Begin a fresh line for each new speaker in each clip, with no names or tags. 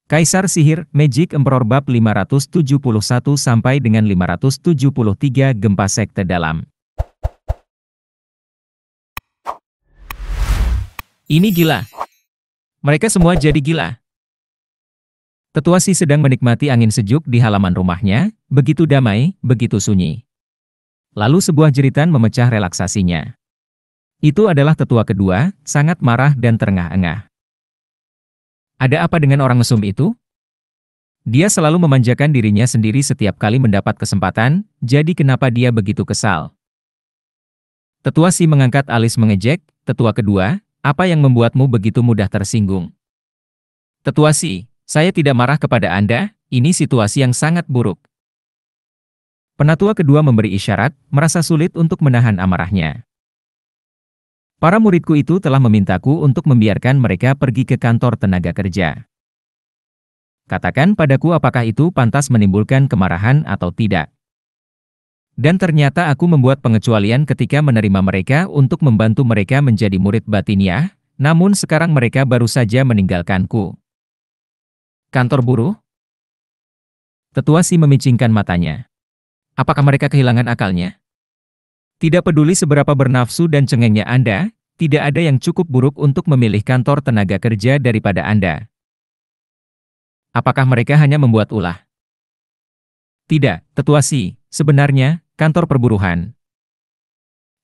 Kaisar Sihir, Magic Emperor bab 571 sampai dengan 573 Gempa Sekte Dalam. Ini gila. Mereka semua jadi gila. Tetua Si sedang menikmati angin sejuk di halaman rumahnya, begitu damai, begitu sunyi. Lalu sebuah jeritan memecah relaksasinya. Itu adalah tetua kedua, sangat marah dan terengah-engah. Ada apa dengan orang mesum itu? Dia selalu memanjakan dirinya sendiri setiap kali mendapat kesempatan, jadi kenapa dia begitu kesal? Tetua Si mengangkat alis mengejek, tetua kedua, apa yang membuatmu begitu mudah tersinggung? Tetua Si, saya tidak marah kepada Anda, ini situasi yang sangat buruk. Penatua kedua memberi isyarat, merasa sulit untuk menahan amarahnya. Para muridku itu telah memintaku untuk membiarkan mereka pergi ke kantor tenaga kerja. Katakan padaku apakah itu pantas menimbulkan kemarahan atau tidak. Dan ternyata aku membuat pengecualian ketika menerima mereka untuk membantu mereka menjadi murid batiniah, namun sekarang mereka baru saja meninggalkanku. Kantor buruh? Tetua Si memicingkan matanya. Apakah mereka kehilangan akalnya? Tidak peduli seberapa bernafsu dan cengengnya Anda, tidak ada yang cukup buruk untuk memilih kantor tenaga kerja daripada Anda. Apakah mereka hanya membuat ulah? Tidak, Tetua Si, sebenarnya, kantor perburuhan.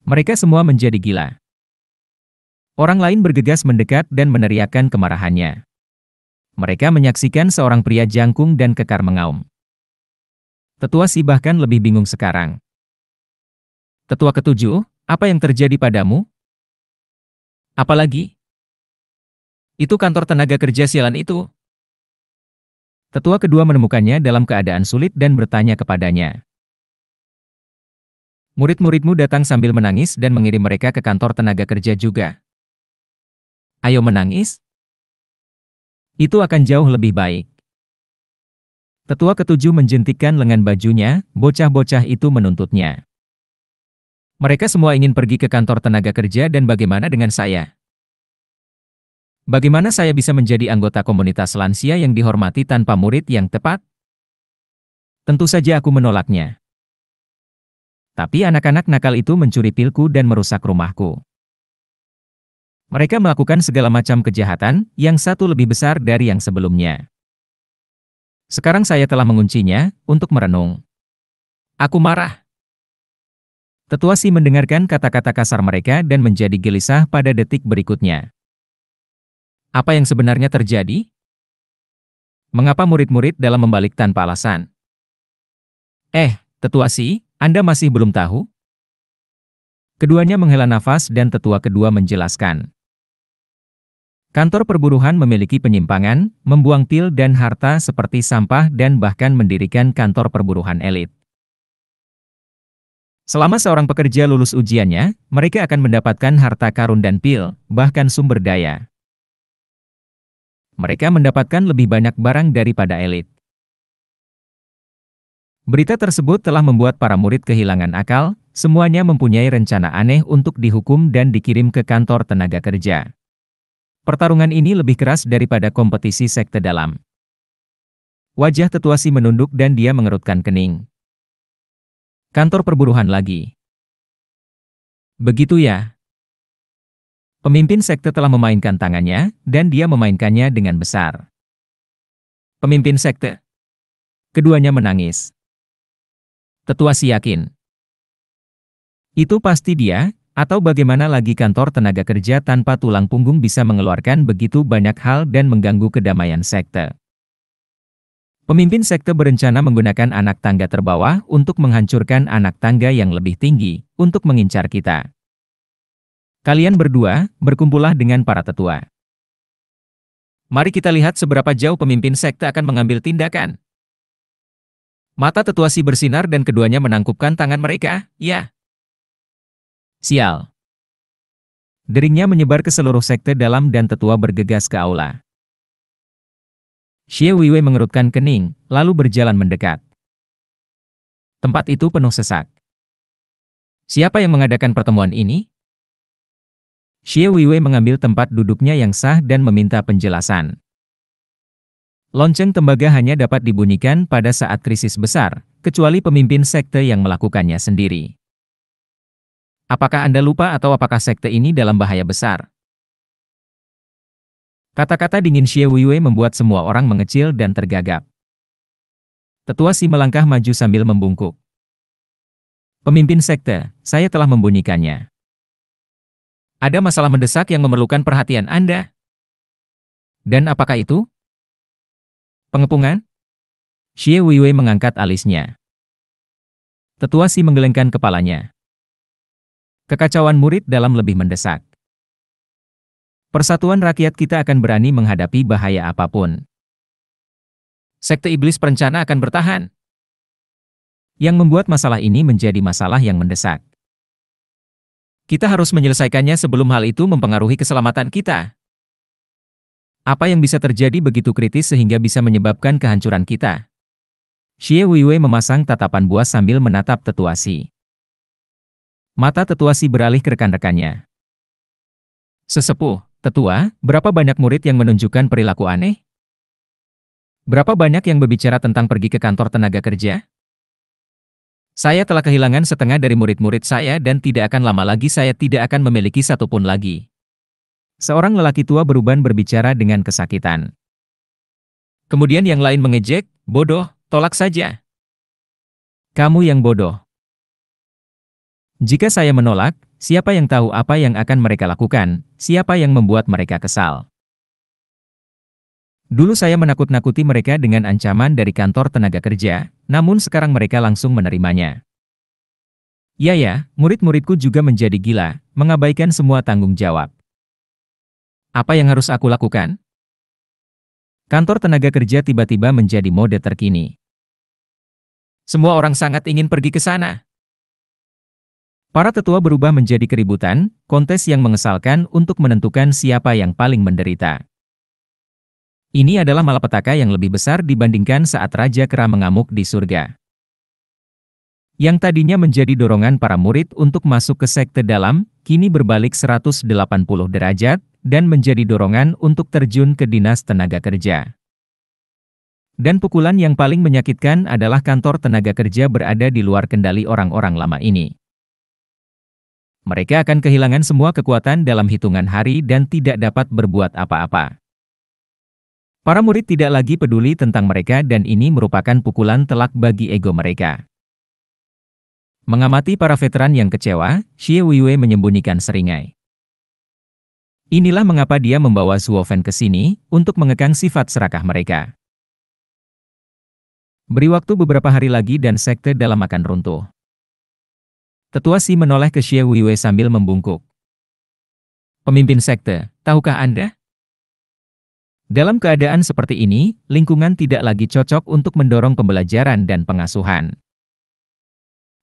Mereka semua menjadi gila. Orang lain bergegas mendekat dan meneriakkan kemarahannya. Mereka menyaksikan seorang pria jangkung dan kekar mengaum. Tetua Si bahkan lebih bingung sekarang. Tetua ketujuh, apa yang terjadi padamu? Apalagi? Itu kantor tenaga kerja sialan itu. Tetua kedua menemukannya dalam keadaan sulit dan bertanya kepadanya. Murid-muridmu datang sambil menangis dan mengirim mereka ke kantor tenaga kerja juga. Ayo menangis? Itu akan jauh lebih baik. Tetua ketujuh menjentikkan lengan bajunya, bocah-bocah itu menuntutnya. Mereka semua ingin pergi ke kantor tenaga kerja dan bagaimana dengan saya? Bagaimana saya bisa menjadi anggota komunitas lansia yang dihormati tanpa murid yang tepat? Tentu saja aku menolaknya. Tapi anak-anak nakal itu mencuri pilku dan merusak rumahku. Mereka melakukan segala macam kejahatan, yang satu lebih besar dari yang sebelumnya. Sekarang saya telah menguncinya, untuk merenung. Aku marah. Tetua Si mendengarkan kata-kata kasar mereka dan menjadi gelisah pada detik berikutnya. Apa yang sebenarnya terjadi? Mengapa murid-murid dalam membalik tanpa alasan? Tetua Si, Anda masih belum tahu? Keduanya menghela nafas dan tetua kedua menjelaskan. Kantor perburuhan memiliki penyimpangan, membuang pil dan harta seperti sampah dan bahkan mendirikan kantor perburuhan elit. Selama seorang pekerja lulus ujiannya, mereka akan mendapatkan harta karun dan pil, bahkan sumber daya. Mereka mendapatkan lebih banyak barang daripada elit. Berita tersebut telah membuat para murid kehilangan akal, semuanya mempunyai rencana aneh untuk dihukum dan dikirim ke kantor tenaga kerja. Pertarungan ini lebih keras daripada kompetisi sekte dalam. Wajah Tetua Si menunduk dan dia mengerutkan kening. Kantor perburuhan lagi. Begitu ya. Pemimpin sekte telah memainkan tangannya, dan dia memainkannya dengan besar. Pemimpin sekte. Keduanya menangis. Tetua Si yakin. Itu pasti dia, atau bagaimana lagi kantor tenaga kerja tanpa tulang punggung bisa mengeluarkan begitu banyak hal dan mengganggu kedamaian sekte. Pemimpin sekte berencana menggunakan anak tangga terbawah untuk menghancurkan anak tangga yang lebih tinggi, untuk mengincar kita. Kalian berdua, berkumpullah dengan para tetua. Mari kita lihat seberapa jauh pemimpin sekte akan mengambil tindakan. Mata Tetua Si bersinar dan keduanya menangkupkan tangan mereka, ya. Sial. Deringnya menyebar ke seluruh sekte dalam dan tetua bergegas ke aula. Xie Weiwei mengerutkan kening, lalu berjalan mendekat. Tempat itu penuh sesak. Siapa yang mengadakan pertemuan ini? Xie Weiwei mengambil tempat duduknya yang sah dan meminta penjelasan. Lonceng tembaga hanya dapat dibunyikan pada saat krisis besar, kecuali pemimpin sekte yang melakukannya sendiri. Apakah Anda lupa atau apakah sekte ini dalam bahaya besar? Kata-kata dingin Xie Weiwei membuat semua orang mengecil dan tergagap. Tetua Si melangkah maju sambil membungkuk. Pemimpin sekte, saya telah membunyikannya. Ada masalah mendesak yang memerlukan perhatian Anda. Dan apakah itu? Pengepungan? Xie Weiwei mengangkat alisnya. Tetua Si menggelengkan kepalanya. Kekacauan murid dalam lebih mendesak. Persatuan rakyat kita akan berani menghadapi bahaya apapun. Sekte iblis perencana akan bertahan. Yang membuat masalah ini menjadi masalah yang mendesak. Kita harus menyelesaikannya sebelum hal itu mempengaruhi keselamatan kita. Apa yang bisa terjadi begitu kritis sehingga bisa menyebabkan kehancuran kita? Xie Weiwei memasang tatapan buas sambil menatap Tetua Si. Mata Tetua Si beralih ke rekan-rekannya. Sesepuh, Tetua, berapa banyak murid yang menunjukkan perilaku aneh? Berapa banyak yang berbicara tentang pergi ke kantor tenaga kerja? Saya telah kehilangan setengah dari murid-murid saya dan tidak akan lama lagi saya tidak akan memiliki satupun lagi. Seorang lelaki tua beruban berbicara dengan kesakitan. Kemudian yang lain mengejek, bodoh, tolak saja. Kamu yang bodoh. Jika saya menolak, siapa yang tahu apa yang akan mereka lakukan, siapa yang membuat mereka kesal. Dulu saya menakut-nakuti mereka dengan ancaman dari kantor tenaga kerja, namun sekarang mereka langsung menerimanya. Ya, murid-muridku juga menjadi gila, mengabaikan semua tanggung jawab. Apa yang harus aku lakukan? Kantor tenaga kerja tiba-tiba menjadi mode terkini. Semua orang sangat ingin pergi ke sana. Para tetua berubah menjadi keributan, kontes yang mengesalkan untuk menentukan siapa yang paling menderita. Ini adalah malapetaka yang lebih besar dibandingkan saat Raja Kera mengamuk di surga. Yang tadinya menjadi dorongan para murid untuk masuk ke sekte dalam, kini berbalik 180 derajat, dan menjadi dorongan untuk terjun ke dinas tenaga kerja. Dan pukulan yang paling menyakitkan adalah kantor tenaga kerja berada di luar kendali orang-orang lama ini. Mereka akan kehilangan semua kekuatan dalam hitungan hari dan tidak dapat berbuat apa-apa. Para murid tidak lagi peduli tentang mereka dan ini merupakan pukulan telak bagi ego mereka. Mengamati para veteran yang kecewa, Xie Weiwei menyembunyikan seringai. Inilah mengapa dia membawa Zhuo Fen ke sini, untuk mengekang sifat serakah mereka. Beri waktu beberapa hari lagi dan sekte dalam akan runtuh. Tetua Si menoleh ke Xie Weiwei sambil membungkuk. Pemimpin sekte, tahukah Anda? Dalam keadaan seperti ini, lingkungan tidak lagi cocok untuk mendorong pembelajaran dan pengasuhan.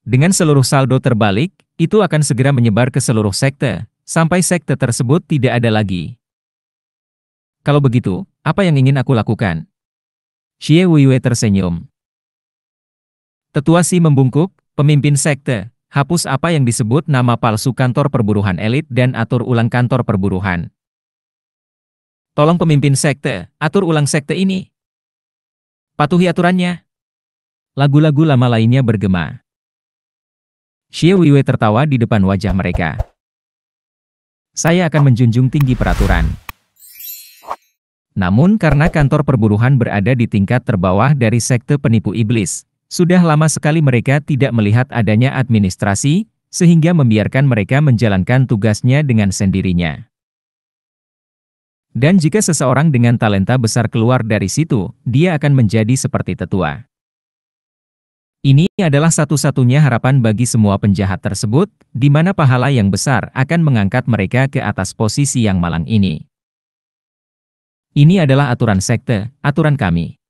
Dengan seluruh saldo terbalik, itu akan segera menyebar ke seluruh sekte, sampai sekte tersebut tidak ada lagi. Kalau begitu, apa yang ingin aku lakukan? Xie Weiwei tersenyum. Tetua Si membungkuk, pemimpin sekte, hapus apa yang disebut nama palsu kantor perburuhan elit dan atur ulang kantor perburuhan. Tolong pemimpin sekte, atur ulang sekte ini. Patuhi aturannya. Lagu-lagu lama lainnya bergema. Xie Weiwei tertawa di depan wajah mereka. Saya akan menjunjung tinggi peraturan. Namun karena kantor perburuhan berada di tingkat terbawah dari sekte penipu iblis, sudah lama sekali mereka tidak melihat adanya administrasi, sehingga membiarkan mereka menjalankan tugasnya dengan sendirinya. Dan jika seseorang dengan talenta besar keluar dari situ, dia akan menjadi seperti tetua. Ini adalah satu-satunya harapan bagi semua penjahat tersebut, di mana pahala yang besar akan mengangkat mereka ke atas posisi yang malang ini. Ini adalah aturan sekte, aturan kami.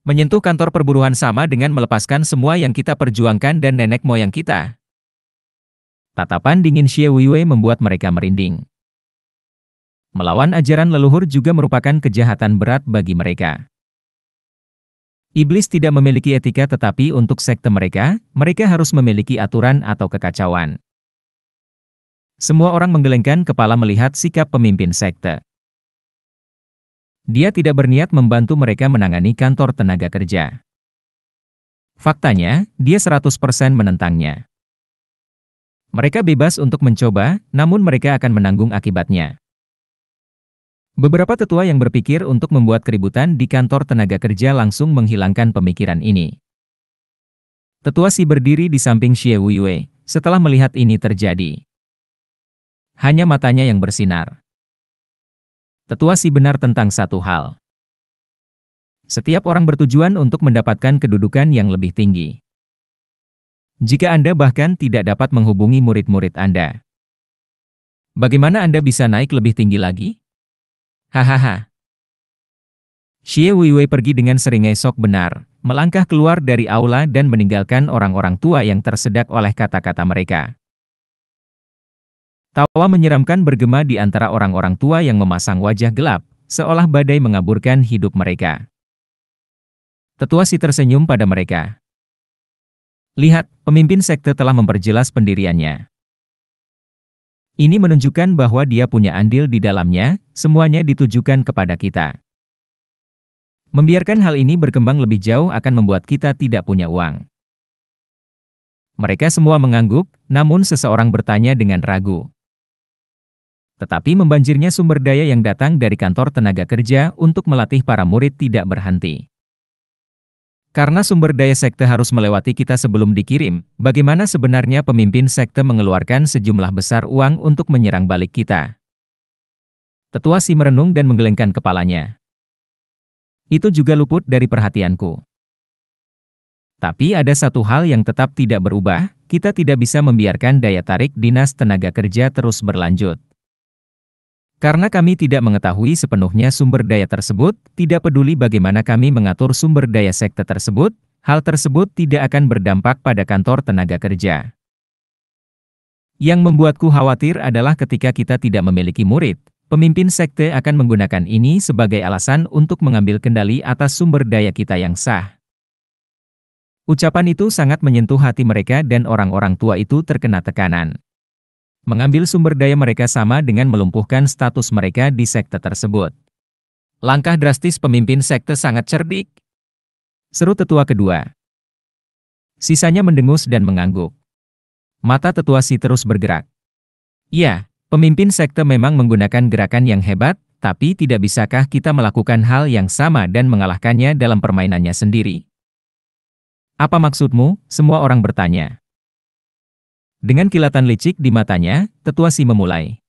Menyentuh kantor perburuhan sama dengan melepaskan semua yang kita perjuangkan dan nenek moyang kita. Tatapan dingin Xie Weiwei membuat mereka merinding. Melawan ajaran leluhur juga merupakan kejahatan berat bagi mereka. Iblis tidak memiliki etika tetapi untuk sekte mereka, mereka harus memiliki aturan atau kekacauan. Semua orang menggelengkan kepala melihat sikap pemimpin sekte. Dia tidak berniat membantu mereka menangani kantor tenaga kerja. Faktanya, dia 100% menentangnya. Mereka bebas untuk mencoba, namun mereka akan menanggung akibatnya. Beberapa tetua yang berpikir untuk membuat keributan di kantor tenaga kerja langsung menghilangkan pemikiran ini. Tetua Si berdiri di samping Xie Wuiwei setelah melihat ini terjadi. Hanya matanya yang bersinar. Tetua Si benar tentang satu hal. Setiap orang bertujuan untuk mendapatkan kedudukan yang lebih tinggi. Jika Anda bahkan tidak dapat menghubungi murid-murid Anda, bagaimana Anda bisa naik lebih tinggi lagi? Hahaha. Xie Wuiwei pergi dengan seringai sok benar, melangkah keluar dari aula dan meninggalkan orang-orang tua yang tersedak oleh kata-kata mereka. Tawa menyeramkan bergema di antara orang-orang tua yang memasang wajah gelap, seolah badai mengaburkan hidup mereka. Tetua Si tersenyum pada mereka. Lihat, pemimpin sekte telah memperjelas pendiriannya. Ini menunjukkan bahwa dia punya andil di dalamnya, semuanya ditujukan kepada kita. Membiarkan hal ini berkembang lebih jauh akan membuat kita tidak punya uang. Mereka semua mengangguk, namun seseorang bertanya dengan ragu. Tetapi membanjirnya sumber daya yang datang dari kantor tenaga kerja untuk melatih para murid tidak berhenti. Karena sumber daya sekte harus melewati kita sebelum dikirim, bagaimana sebenarnya pemimpin sekte mengeluarkan sejumlah besar uang untuk menyerang balik kita? Tetua Si merenung dan menggelengkan kepalanya. Itu juga luput dari perhatianku. Tapi ada satu hal yang tetap tidak berubah, kita tidak bisa membiarkan daya tarik dinas tenaga kerja terus berlanjut. Karena kami tidak mengetahui sepenuhnya sumber daya tersebut, tidak peduli bagaimana kami mengatur sumber daya sekte tersebut, hal tersebut tidak akan berdampak pada kantor tenaga kerja. Yang membuatku khawatir adalah ketika kita tidak memiliki murid, pemimpin sekte akan menggunakan ini sebagai alasan untuk mengambil kendali atas sumber daya kita yang sah. Ucapan itu sangat menyentuh hati mereka dan orang-orang tua itu terkena tekanan. Mengambil sumber daya mereka sama dengan melumpuhkan status mereka di sekte tersebut. Langkah drastis pemimpin sekte sangat cerdik, seru tetua kedua. Sisanya mendengus dan mengangguk. Mata tetua Si terus bergerak. Ya, pemimpin sekte memang menggunakan gerakan yang hebat, tapi tidak bisakah kita melakukan hal yang sama dan mengalahkannya dalam permainannya sendiri? Apa maksudmu? Semua orang bertanya. Dengan kilatan licik di matanya, tetua Si memulai.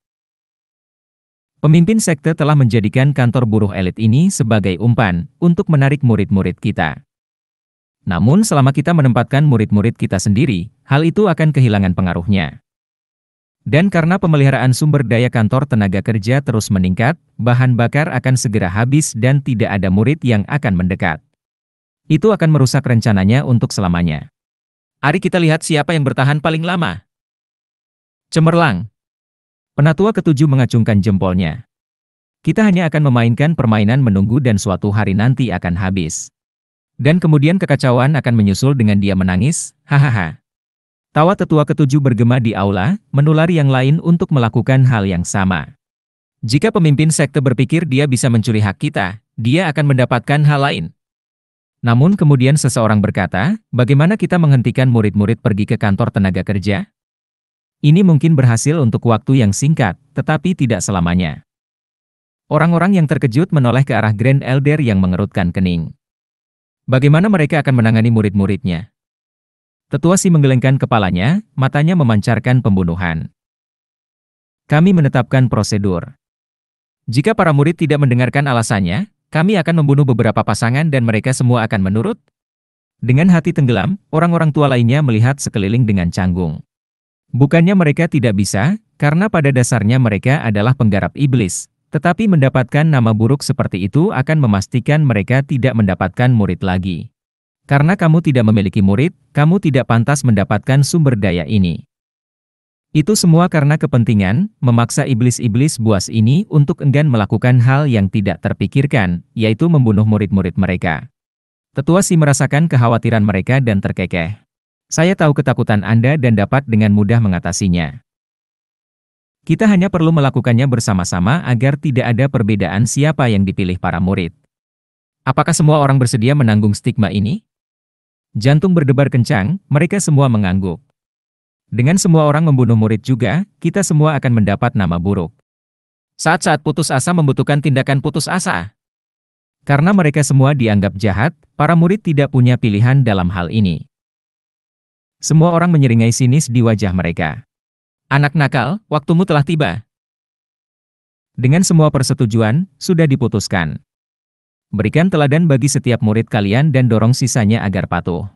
Pemimpin sekte telah menjadikan kantor buruh elit ini sebagai umpan untuk menarik murid-murid kita. Namun selama kita menempatkan murid-murid kita sendiri, hal itu akan kehilangan pengaruhnya. Dan karena pemeliharaan sumber daya kantor tenaga kerja terus meningkat, bahan bakar akan segera habis dan tidak ada murid yang akan mendekat. Itu akan merusak rencananya untuk selamanya. Mari kita lihat siapa yang bertahan paling lama. Cemerlang. Penatua ketujuh mengacungkan jempolnya. Kita hanya akan memainkan permainan menunggu dan suatu hari nanti akan habis. Dan kemudian kekacauan akan menyusul dengan dia menangis, hahaha. Tawa tetua ketujuh bergema di aula, menulari yang lain untuk melakukan hal yang sama. Jika pemimpin sekte berpikir dia bisa mencuri hak kita, dia akan mendapatkan hal lain. Namun kemudian seseorang berkata, bagaimana kita menghentikan murid-murid pergi ke kantor tenaga kerja? Ini mungkin berhasil untuk waktu yang singkat, tetapi tidak selamanya. Orang-orang yang terkejut menoleh ke arah Grand Elder yang mengerutkan kening. Bagaimana mereka akan menangani murid-muridnya? Tetua Si menggelengkan kepalanya, matanya memancarkan pembunuhan. Kami menetapkan prosedur. Jika para murid tidak mendengarkan alasannya, kami akan membunuh beberapa pasangan dan mereka semua akan menurut. Dengan hati tenggelam, orang-orang tua lainnya melihat sekeliling dengan canggung. Bukannya mereka tidak bisa, karena pada dasarnya mereka adalah penggarap iblis, tetapi mendapatkan nama buruk seperti itu akan memastikan mereka tidak mendapatkan murid lagi. Karena kamu tidak memiliki murid, kamu tidak pantas mendapatkan sumber daya ini. Itu semua karena kepentingan, memaksa iblis-iblis buas ini untuk enggan melakukan hal yang tidak terpikirkan, yaitu membunuh murid-murid mereka. Tetua Si merasakan kekhawatiran mereka dan terkekeh. Saya tahu ketakutan Anda dan dapat dengan mudah mengatasinya. Kita hanya perlu melakukannya bersama-sama agar tidak ada perbedaan siapa yang dipilih para murid. Apakah semua orang bersedia menanggung stigma ini? Jantung berdebar kencang, mereka semua mengangguk. Dengan semua orang membunuh murid juga, kita semua akan mendapat nama buruk. Saat-saat putus asa membutuhkan tindakan putus asa. Karena mereka semua dianggap jahat, para murid tidak punya pilihan dalam hal ini. Semua orang menyeringai sinis di wajah mereka. Anak nakal, waktumu telah tiba. Dengan semua persetujuan, sudah diputuskan. Berikan teladan bagi setiap murid kalian dan dorong sisanya agar patuh.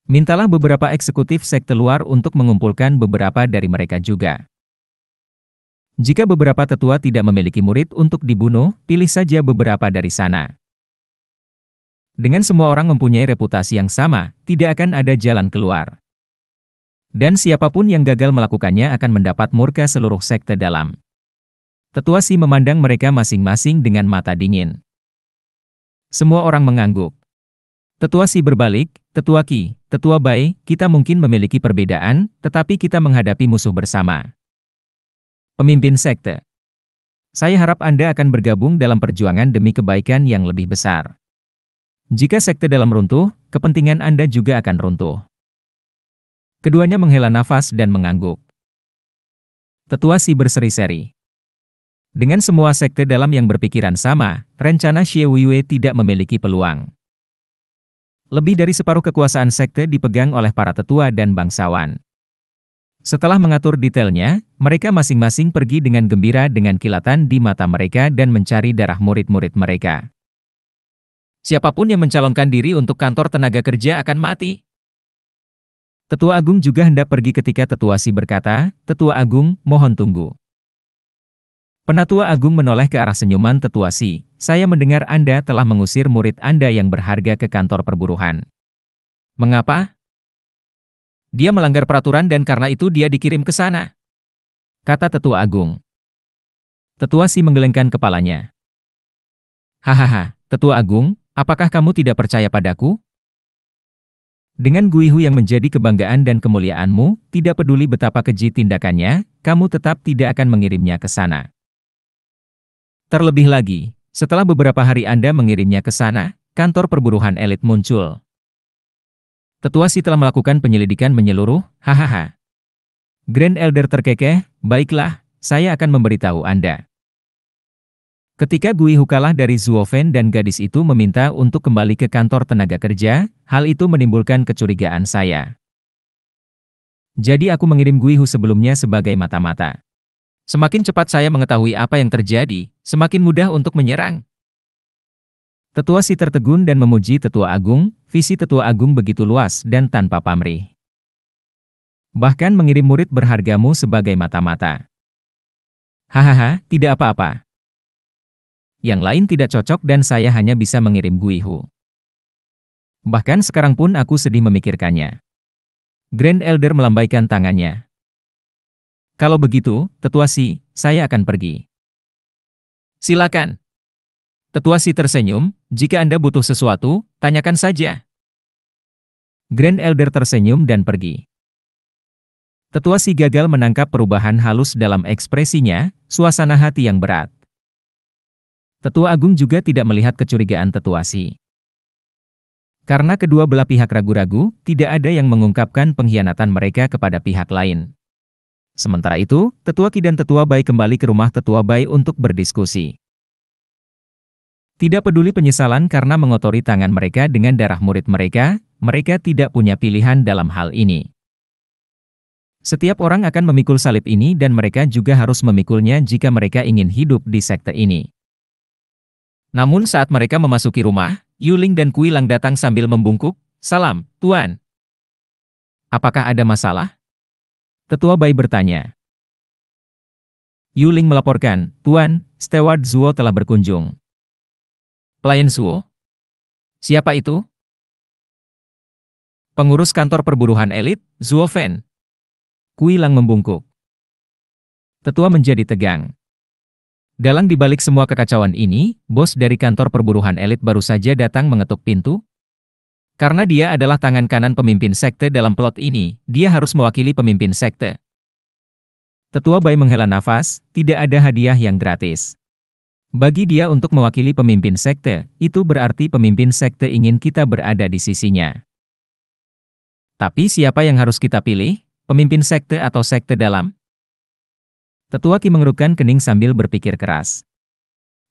Mintalah beberapa eksekutif sekte luar untuk mengumpulkan beberapa dari mereka juga. Jika beberapa tetua tidak memiliki murid untuk dibunuh, pilih saja beberapa dari sana. Dengan semua orang mempunyai reputasi yang sama, tidak akan ada jalan keluar. Dan siapapun yang gagal melakukannya akan mendapat murka seluruh sekte dalam. Tetua Si memandang mereka masing-masing dengan mata dingin. Semua orang mengangguk. Tetua Si berbalik, Tetua Ki, Tetua Bai, kita mungkin memiliki perbedaan, tetapi kita menghadapi musuh bersama. Pemimpin sekte. Saya harap Anda akan bergabung dalam perjuangan demi kebaikan yang lebih besar. Jika sekte dalam runtuh, kepentingan Anda juga akan runtuh. Keduanya menghela nafas dan mengangguk. Tetua Si berseri-seri. Dengan semua sekte dalam yang berpikiran sama, rencana Xie Weiwei tidak memiliki peluang. Lebih dari separuh kekuasaan sekte dipegang oleh para tetua dan bangsawan. Setelah mengatur detailnya, mereka masing-masing pergi dengan gembira dengan kilatan di mata mereka dan mencari darah murid-murid mereka. Siapapun yang mencalonkan diri untuk kantor tenaga kerja akan mati. Tetua Agung juga hendak pergi ketika Tetua Si berkata, Tetua Agung, mohon tunggu. Penatua Agung menoleh ke arah senyuman Tetua Si, saya mendengar Anda telah mengusir murid Anda yang berharga ke kantor perburuhan. Mengapa? Dia melanggar peraturan dan karena itu dia dikirim ke sana. Kata Tetua Agung. Tetua Si menggelengkan kepalanya. Hahaha, Tetua Agung, apakah kamu tidak percaya padaku? Dengan Guihu yang menjadi kebanggaan dan kemuliaanmu, tidak peduli betapa keji tindakannya, kamu tetap tidak akan mengirimnya ke sana. Terlebih lagi, setelah beberapa hari Anda mengirimnya ke sana, kantor perburuhan elit muncul. Tetua Si telah melakukan penyelidikan menyeluruh, hahaha. Grand Elder terkekeh, baiklah, saya akan memberitahu Anda. Ketika Guihu kalah dari Zuofen dan gadis itu meminta untuk kembali ke kantor tenaga kerja, hal itu menimbulkan kecurigaan saya. Jadi aku mengirim Guihu sebelumnya sebagai mata-mata. Semakin cepat saya mengetahui apa yang terjadi, semakin mudah untuk menyerang. Tetua Si tertegun dan memuji Tetua Agung, visi Tetua Agung begitu luas dan tanpa pamrih. Bahkan mengirim murid berhargamu sebagai mata-mata. Hahaha, tidak apa-apa. Yang lain tidak cocok dan saya hanya bisa mengirim Guihu. Bahkan sekarang pun aku sedih memikirkannya. Grand Elder melambaikan tangannya. Kalau begitu, Tetua Si, saya akan pergi. Silakan. Tetua Si tersenyum, jika Anda butuh sesuatu, tanyakan saja. Grand Elder tersenyum dan pergi. Tetua Si gagal menangkap perubahan halus dalam ekspresinya, suasana hati yang berat. Tetua Agung juga tidak melihat kecurigaan Tetua Si. Karena kedua belah pihak ragu-ragu, tidak ada yang mengungkapkan pengkhianatan mereka kepada pihak lain. Sementara itu, Tetua Ki dan Tetua Bai kembali ke rumah Tetua Bai untuk berdiskusi. Tidak peduli penyesalan karena mengotori tangan mereka dengan darah murid mereka, mereka tidak punya pilihan dalam hal ini. Setiap orang akan memikul salib ini dan mereka juga harus memikulnya jika mereka ingin hidup di sekte ini. Namun saat mereka memasuki rumah, Yuling dan Kui Lang datang sambil membungkuk, "Salam, Tuan. Apakah ada masalah?" Tetua Bai bertanya. Yuling melaporkan, "Tuan, Steward Zuo telah berkunjung." Pelayan Zuo? Siapa itu? Pengurus kantor perburuhan elit, Zuo Fen. Kui Lang membungkuk. Tetua menjadi tegang. Dalang dibalik semua kekacauan ini, bos dari kantor perburuhan elit baru saja datang mengetuk pintu. Karena dia adalah tangan kanan pemimpin sekte dalam plot ini, dia harus mewakili pemimpin sekte. Tetua Bai menghela nafas, tidak ada hadiah yang gratis. Bagi dia untuk mewakili pemimpin sekte, itu berarti pemimpin sekte ingin kita berada di sisinya. Tapi siapa yang harus kita pilih? Pemimpin sekte atau sekte dalam? Tetua Qi mengerutkan kening sambil berpikir keras.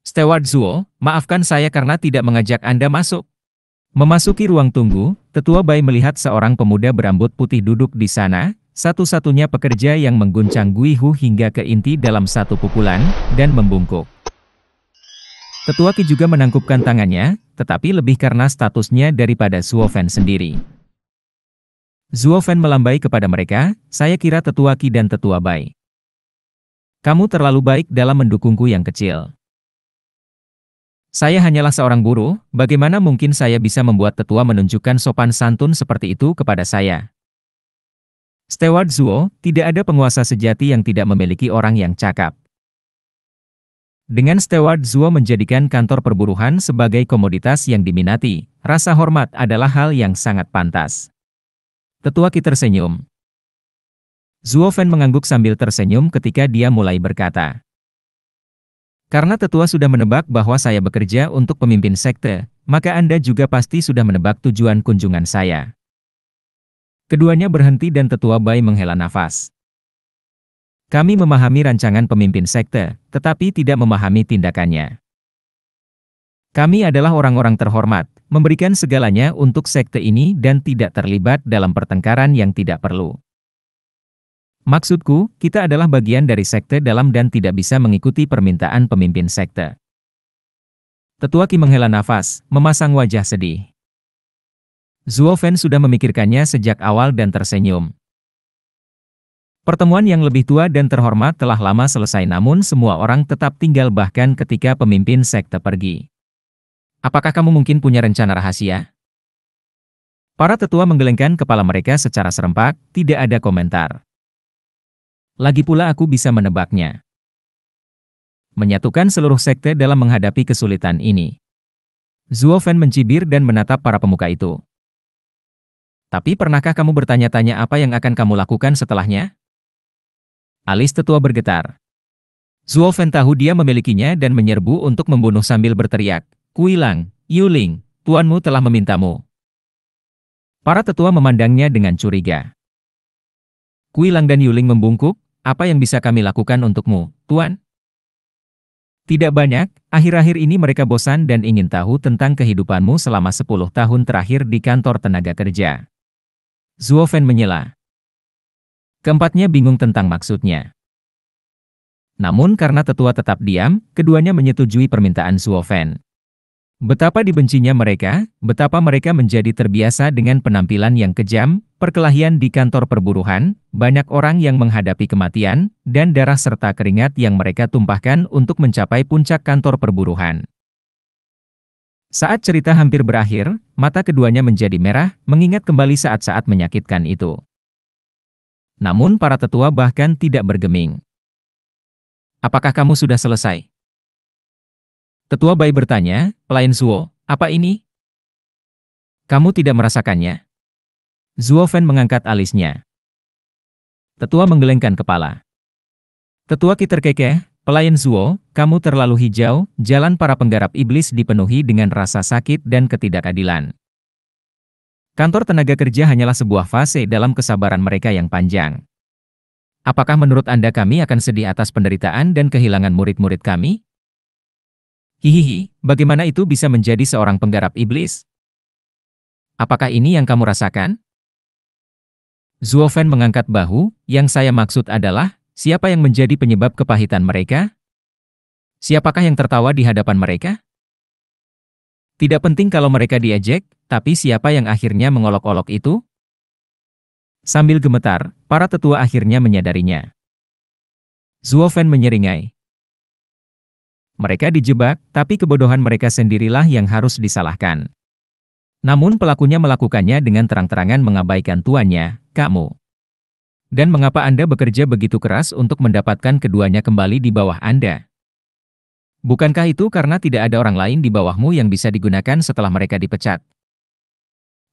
Steward Zuo, maafkan saya karena tidak mengajak Anda masuk. Memasuki ruang tunggu, Tetua Bai melihat seorang pemuda berambut putih duduk di sana, satu-satunya pekerja yang mengguncang Gui Hu hingga ke inti dalam satu pukulan, dan membungkuk. Tetua Qi juga menangkupkan tangannya, tetapi lebih karena statusnya daripada Zuo Fan sendiri. Zuo Fan melambai kepada mereka, saya kira Tetua Qi dan Tetua Bai. Kamu terlalu baik dalam mendukungku yang kecil. Saya hanyalah seorang buruh, bagaimana mungkin saya bisa membuat tetua menunjukkan sopan santun seperti itu kepada saya? Steward Zuo, tidak ada penguasa sejati yang tidak memiliki orang yang cakap. Dengan Steward Zuo menjadikan kantor perburuhan sebagai komoditas yang diminati, rasa hormat adalah hal yang sangat pantas. Tetua Qi tersenyum. Zuo Fan mengangguk sambil tersenyum ketika dia mulai berkata. Karena tetua sudah menebak bahwa saya bekerja untuk pemimpin sekte, maka Anda juga pasti sudah menebak tujuan kunjungan saya. Keduanya berhenti dan Tetua Bai menghela nafas. Kami memahami rancangan pemimpin sekte, tetapi tidak memahami tindakannya. Kami adalah orang-orang terhormat, memberikan segalanya untuk sekte ini dan tidak terlibat dalam pertengkaran yang tidak perlu. Maksudku, kita adalah bagian dari sekte dalam dan tidak bisa mengikuti permintaan pemimpin sekte. Tetua Qi menghela nafas, memasang wajah sedih. Zuo Fan sudah memikirkannya sejak awal dan tersenyum. Pertemuan yang lebih tua dan terhormat telah lama selesai namun semua orang tetap tinggal bahkan ketika pemimpin sekte pergi. Apakah kamu mungkin punya rencana rahasia? Para tetua menggelengkan kepala mereka secara serempak, tidak ada komentar. Lagi pula aku bisa menebaknya. Menyatukan seluruh sekte dalam menghadapi kesulitan ini. Zuo Fan mencibir dan menatap para pemuka itu. Tapi pernahkah kamu bertanya-tanya apa yang akan kamu lakukan setelahnya? Alis tetua bergetar. Zuo Fan tahu dia memilikinya dan menyerbu untuk membunuh sambil berteriak, Kuilang, Yuling, tuanmu telah memintamu. Para tetua memandangnya dengan curiga. Kuilang dan Yuling membungkuk, apa yang bisa kami lakukan untukmu, Tuan? Tidak banyak, akhir-akhir ini mereka bosan dan ingin tahu tentang kehidupanmu selama 10 tahun terakhir di kantor tenaga kerja. Zuo Fan menyela. Keempatnya bingung tentang maksudnya. Namun karena tetua tetap diam, keduanya menyetujui permintaan Zuo Fan. Betapa dibencinya mereka, betapa mereka menjadi terbiasa dengan penampilan yang kejam, perkelahian di kantor perburuhan, banyak orang yang menghadapi kematian, dan darah serta keringat yang mereka tumpahkan untuk mencapai puncak kantor perburuhan. Saat cerita hampir berakhir, mata keduanya menjadi merah, mengingat kembali saat-saat menyakitkan itu. Namun para tetua bahkan tidak bergeming. Apakah kamu sudah selesai? Tetua Bai bertanya, pelayan Zuo, apa ini? Kamu tidak merasakannya? Zuo Fan mengangkat alisnya. Tetua menggelengkan kepala. Tetua Qi terkekeh, pelayan Zuo, kamu terlalu hijau, jalan para penggarap iblis dipenuhi dengan rasa sakit dan ketidakadilan. Kantor tenaga kerja hanyalah sebuah fase dalam kesabaran mereka yang panjang. Apakah menurut Anda kami akan sedih atas penderitaan dan kehilangan murid-murid kami? Hihihi, bagaimana itu bisa menjadi seorang penggarap iblis? Apakah ini yang kamu rasakan? Zuo Fan mengangkat bahu, yang saya maksud adalah, siapa yang menjadi penyebab kepahitan mereka? Siapakah yang tertawa di hadapan mereka? Tidak penting kalau mereka diejek, tapi siapa yang akhirnya mengolok-olok itu? Sambil gemetar, para tetua akhirnya menyadarinya. Zuo Fan menyeringai. Mereka dijebak, tapi kebodohan mereka sendirilah yang harus disalahkan. Namun pelakunya melakukannya dengan terang-terangan mengabaikan tuannya, kamu. Dan mengapa Anda bekerja begitu keras untuk mendapatkan keduanya kembali di bawah Anda? Bukankah itu karena tidak ada orang lain di bawahmu yang bisa digunakan setelah mereka dipecat?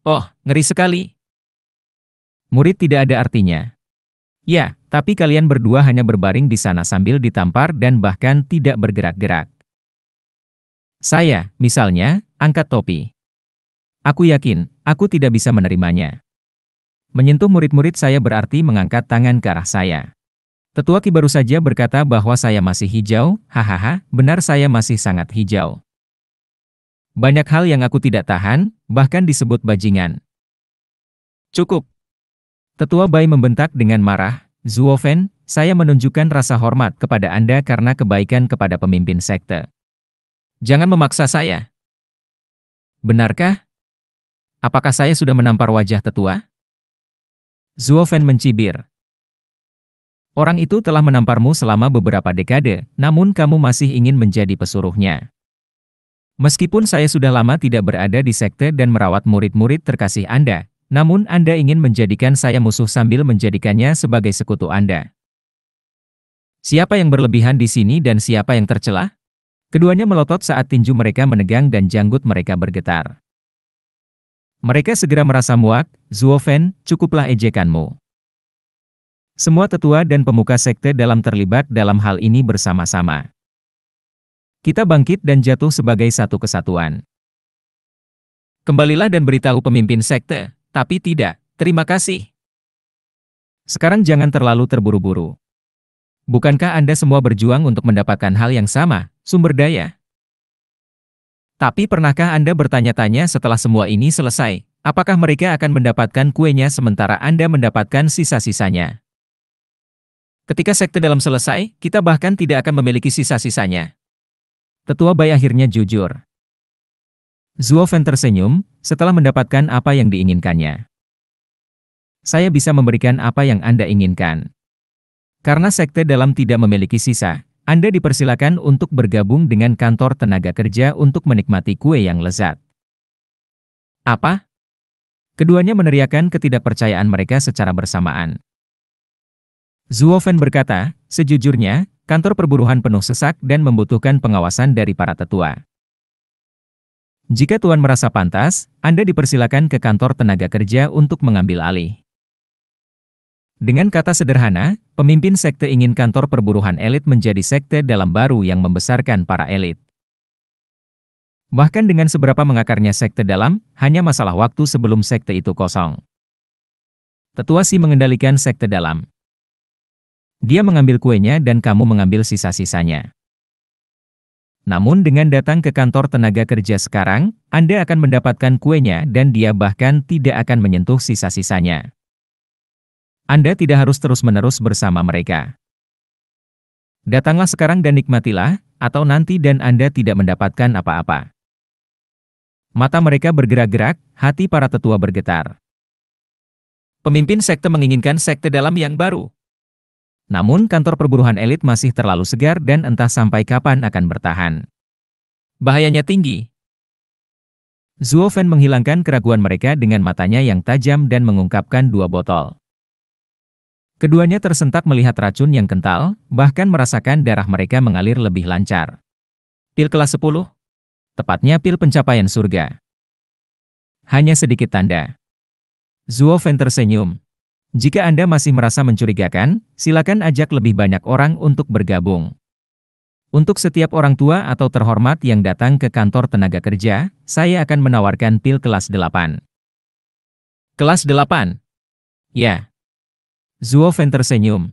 Oh, ngeri sekali. Murid tidak ada artinya. Ya, tapi kalian berdua hanya berbaring di sana sambil ditampar dan bahkan tidak bergerak-gerak. Saya, misalnya, angkat topi. Aku yakin, aku tidak bisa menerimanya. Menyentuh murid-murid saya berarti mengangkat tangan ke arah saya. Tetua Ki baru saja berkata bahwa saya masih hijau, hahaha, benar saya masih sangat hijau. Banyak hal yang aku tidak tahan, bahkan disebut bajingan. Cukup. Tetua Bai membentak dengan marah, Zuofen, saya menunjukkan rasa hormat kepada Anda karena kebaikan kepada pemimpin sekte. Jangan memaksa saya. Benarkah? Apakah saya sudah menampar wajah tetua? Zuofen mencibir. Orang itu telah menamparmu selama beberapa dekade, namun kamu masih ingin menjadi pesuruhnya. Meskipun saya sudah lama tidak berada di sekte dan merawat murid-murid terkasih Anda, namun Anda ingin menjadikan saya musuh sambil menjadikannya sebagai sekutu Anda. Siapa yang berlebihan di sini dan siapa yang tercela? Keduanya melotot saat tinju mereka menegang dan janggut mereka bergetar. Mereka segera merasa muak, Zuofen, cukuplah ejekanmu. Semua tetua dan pemuka sekte dalam terlibat dalam hal ini bersama-sama. Kita bangkit dan jatuh sebagai satu kesatuan. Kembalilah dan beritahu pemimpin sekte, tapi tidak, terima kasih. Sekarang jangan terlalu terburu-buru. Bukankah Anda semua berjuang untuk mendapatkan hal yang sama, sumber daya? Tapi pernahkah Anda bertanya-tanya setelah semua ini selesai, apakah mereka akan mendapatkan kuenya sementara Anda mendapatkan sisa-sisanya? Ketika sekte dalam selesai, kita bahkan tidak akan memiliki sisa-sisanya. Tetua Bai akhirnya jujur. Zuofen tersenyum, setelah mendapatkan apa yang diinginkannya. Saya bisa memberikan apa yang Anda inginkan. Karena sekte dalam tidak memiliki sisa, Anda dipersilakan untuk bergabung dengan kantor tenaga kerja untuk menikmati kue yang lezat. Apa? Keduanya meneriakkan ketidakpercayaan mereka secara bersamaan. Zuofen berkata, sejujurnya, kantor perburuhan penuh sesak dan membutuhkan pengawasan dari para tetua. Jika Tuan merasa pantas, Anda dipersilakan ke kantor tenaga kerja untuk mengambil alih. Dengan kata sederhana, pemimpin sekte ingin kantor perburuhan elit menjadi sekte dalam baru yang membesarkan para elit. Bahkan dengan seberapa mengakarnya sekte dalam, hanya masalah waktu sebelum sekte itu kosong. Tetua Si mengendalikan sekte dalam. Dia mengambil kuenya dan kamu mengambil sisa-sisanya. Namun dengan datang ke kantor tenaga kerja sekarang, Anda akan mendapatkan kuenya dan dia bahkan tidak akan menyentuh sisa-sisanya. Anda tidak harus terus-menerus bersama mereka. Datanglah sekarang dan nikmatilah, atau nanti dan Anda tidak mendapatkan apa-apa. Mata mereka bergerak-gerak, hati para tetua bergetar. Pemimpin sekte menginginkan sekte dalam yang baru. Namun kantor perburuhan elit masih terlalu segar dan entah sampai kapan akan bertahan. Bahayanya tinggi. Zuofen menghilangkan keraguan mereka dengan matanya yang tajam dan mengungkapkan 2 botol. Keduanya tersentak melihat racun yang kental, bahkan merasakan darah mereka mengalir lebih lancar. Pil kelas 10? Tepatnya pil pencapaian surga. Hanya sedikit tanda. Zuofen tersenyum. Jika Anda masih merasa mencurigakan, silakan ajak lebih banyak orang untuk bergabung. Untuk setiap orang tua atau terhormat yang datang ke kantor tenaga kerja, saya akan menawarkan pil kelas 8. Kelas 8? Ya. Zuofen tersenyum.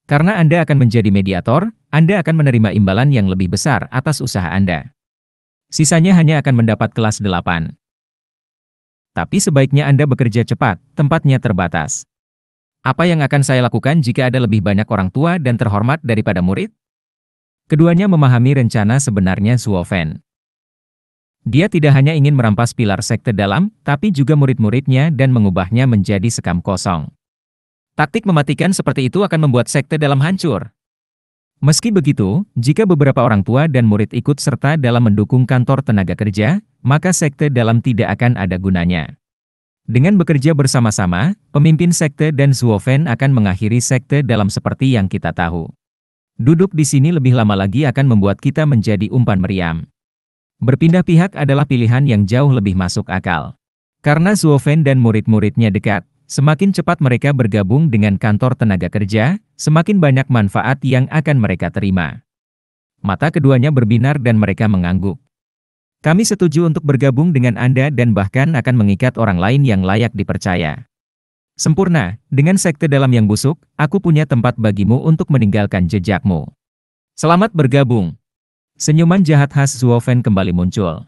Karena Anda akan menjadi mediator, Anda akan menerima imbalan yang lebih besar atas usaha Anda. Sisanya hanya akan mendapat kelas 8. Tapi sebaiknya Anda bekerja cepat, tempatnya terbatas. Apa yang akan saya lakukan jika ada lebih banyak orang tua dan terhormat daripada murid? Keduanya memahami rencana sebenarnya Zuofen. Dia tidak hanya ingin merampas pilar sekte dalam, tapi juga murid-muridnya dan mengubahnya menjadi sekam kosong. Taktik mematikan seperti itu akan membuat sekte dalam hancur. Meski begitu, jika beberapa orang tua dan murid ikut serta dalam mendukung kantor tenaga kerja, maka sekte dalam tidak akan ada gunanya. Dengan bekerja bersama-sama, pemimpin sekte dan Zuofen akan mengakhiri sekte dalam seperti yang kita tahu. Duduk di sini lebih lama lagi akan membuat kita menjadi umpan meriam. Berpindah pihak adalah pilihan yang jauh lebih masuk akal. Karena Zuofen dan murid-muridnya dekat, Semakin cepat mereka bergabung dengan kantor tenaga kerja, semakin banyak manfaat yang akan mereka terima. Mata keduanya berbinar dan mereka mengangguk. Kami setuju untuk bergabung dengan Anda dan bahkan akan mengikat orang lain yang layak dipercaya. Sempurna, dengan sekte dalam yang busuk, aku punya tempat bagimu untuk meninggalkan jejakmu. Selamat bergabung. Senyuman jahat khas Zuofen kembali muncul.